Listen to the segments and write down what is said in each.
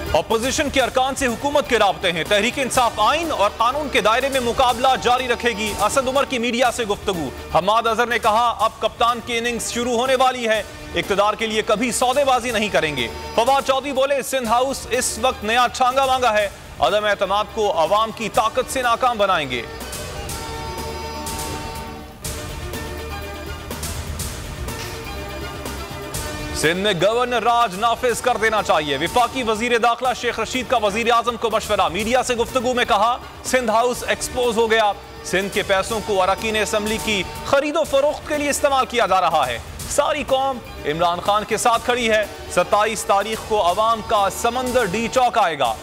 Opposition के अरकान से हुकूमत के राब्ते हैं। तहरीक इंसाफ आइन और कानून के दायरे में मुकाबला जारी रखेगी। असद उमर की मीडिया से गुफ्तगू। हमाद अजहर ने कहा, अब कप्तान की इनिंग्स शुरू होने वाली है, इक्तदार के लिए कभी सौदेबाजी नहीं करेंगे। फवाद चौधरी बोले, सिंध हाउस इस वक्त नया छांगा मांगा है, अदम एतमाद को अवाम की ताकत से नाकाम बनाएंगे। सिंध में गवर्नर राज नाफिज कर देना चाहिए। विफाकी वजीर दाखिला शेख रशीद का वजीर आजम को मशवरा। मीडिया से गुफ्तगू में कहा, सिंध हाउस एक्सपोज हो गया, सिंध के पैसों को अरकान असम्बली की खरीदो फरोख्त के लिए इस्तेमाल किया जा रहा है। सारी कौम इमरान खान के साथ खड़ी है। 27 तारीख को अवाम का समंदर डी चौक आएगा।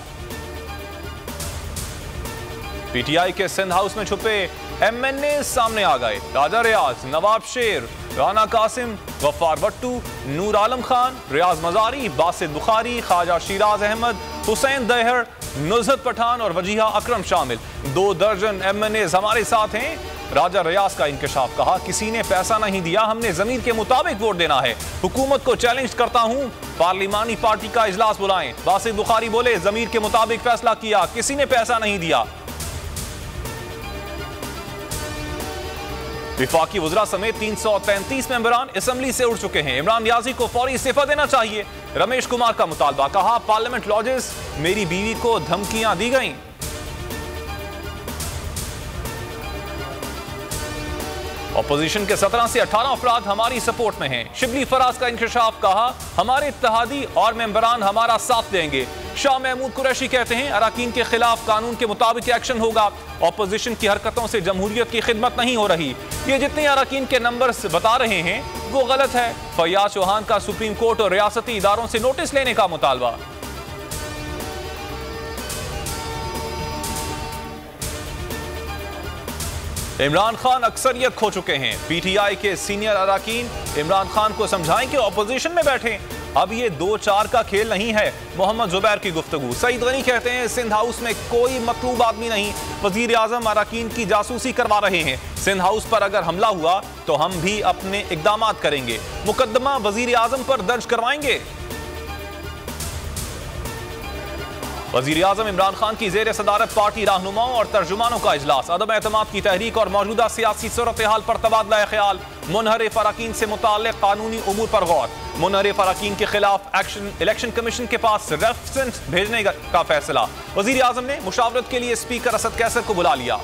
पीटीआई के सिंध हाउस में छुपे एमएनए सामने आ गए। राजा रियाज, नवाब शेर, राना कासिम, गफ्फार भट्टू, नूर आलम खान, रियाज मजारी, बासित बुखारी, ख्वाजा शिराज अहमद, हुसैन दहर, नुज़हत पठान और वजीहा अकरम शामिल। 2 दर्जन एमएनए हमारे साथ हैं। राजा रियाज का इंकशाफ। कहा, किसी ने पैसा नहीं दिया, हमने जमीर के मुताबिक वोट देना है। हुकूमत को चैलेंज करता हूं, पार्लिमानी पार्टी का इजलास बुलाएं। बासित बुखारी बोले, जमीर के मुताबिक फैसला किया, किसी ने पैसा नहीं दिया। विफाकी वज़रा समेत 333 मेंबरान असम्बली से उड़ चुके हैं। इमरान नियाजी को फौरी इस्तीफा देना चाहिए। रमेश कुमार का मुतालबा। कहा, पार्लियामेंट लॉजेस, मेरी बीवी को धमकियां दी गईं। अपोजिशन के 17 से 18 अफराद हमारी सपोर्ट में हैं। शिबली फराज का इंकशाफ। कहा, हमारे इत्तेहादी और मेंबरान हमारा साथ देंगे। शाह महमूद कुरैशी कहते हैं, अरकान के खिलाफ कानून के मुताबिक एक्शन होगा। अपोजिशन की हरकतों से जमहूरियत की खिदमत नहीं हो रही। ये जितने अरकान के नंबर्स बता रहे हैं वो गलत है। फैयाज चौहान का सुप्रीम कोर्ट और रियासती इदारों से नोटिस लेने का मुतालबा। इमरान खान अक्सरियत खो चुके हैं। पीटीआई के सीनियर अरकान इमरान खान को समझाएं कि ऑपोजिशन में बैठे। अब ये 2-4 का खेल नहीं है। मोहम्मद जुबैर की गुफ्तगू। सईद गनी कहते हैं, सिंध हाउस में कोई मतलूब आदमी नहीं, वजीर आजम अरकान की जासूसी करवा रहे हैं। सिंध हाउस पर अगर हमला हुआ तो हम भी अपने इकदाम करेंगे। मुकदमा वजीर आजम पर दर्ज करवाएंगे। वजीर आजम इमरान खान की जेर सदारत पार्टी रहनुमाओं और तर्जुमानों का इजलास। अदम एतमाद की तहरीक और मौजूदा सियासी सूरत हाल पर तबादला ख्याल। मुनहरिफ अरकान से मुताल्लिक कानूनी उमूर पर गौर। मुनहरिफ अरकान के खिलाफ एक्शन इलेक्शन कमीशन के पास रेफरेंस भेजने का फैसला। वजीर आजम ने मुशावरत के लिए स्पीकर असद कैसर को बुला लिया।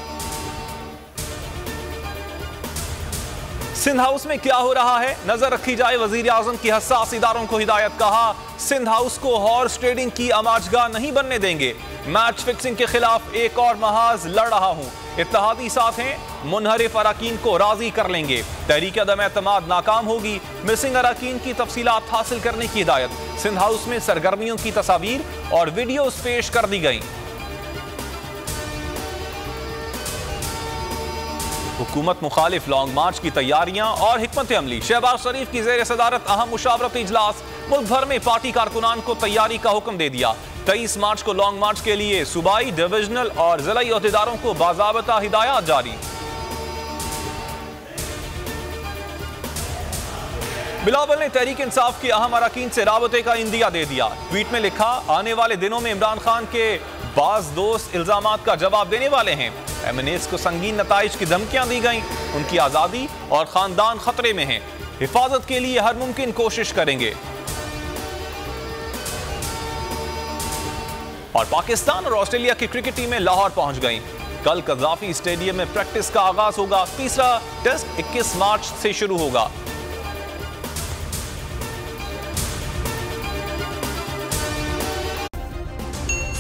सिंध हाउस में क्या हो रहा है, नजर रखी जाए। वजीर आजम की हसास इदारों को हिदायत। कहा, सिंध हाउस को हॉर्स ट्रेडिंग की अमाजगाह नहीं बनने देंगे। मैच फिक्सिंग के खिलाफ एक और महाज लड़ रहा हूं। इत्तेहादी साथ हैं, मुनहरिफ अरकान को राजी कर लेंगे। तहरीक अदम एतमाद नाकाम होगी। मिसिंग अरकान की तफसीलात हासिल करने की हिदायत। सिंध हाउस में सरगर्मियों की तस्वीर और वीडियोस पेश कर दी गई। हुकूमत मुखालिफ लॉन्ग मार्च की तैयारियां और हिकमत अमली। शहबाज शरीफ की जेर सदारत अहम मुशावरती इजलास। मुल्क भर में पार्टी कारकुनान को तैयारी का हुक्म दे दिया। 23 मार्च को लॉन्ग मार्च के लिए सूबाई, डिविजनल और जिलाई अहदेदारों को बाज़ाबता हिदायत जारी। बिलावल ने तहरीक इंसाफ की अहम अरकान से राबते का इंदिया दे दिया। ट्वीट में लिखा, आने वाले दिनों में इमरान खान के बाज दोस्त इल्जामात का जवाब देने वाले हैं। एमएनएस को संगीन नताइज की धमकियां दी गईं। उनकी आज़ादी और खानदान खतरे में हैं। हिफाजत के लिए हर मुमकिन कोशिश करेंगे। और पाकिस्तान और ऑस्ट्रेलिया की क्रिकेट टीमें लाहौर पहुंच गईं। कल कज़ाफी स्टेडियम में प्रैक्टिस का आगाज होगा। तीसरा टेस्ट 21 मार्च से शुरू होगा।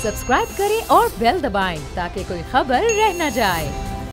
सब्सक्राइब करें और बेल दबाएं ताकि कोई खबर रह न जाए।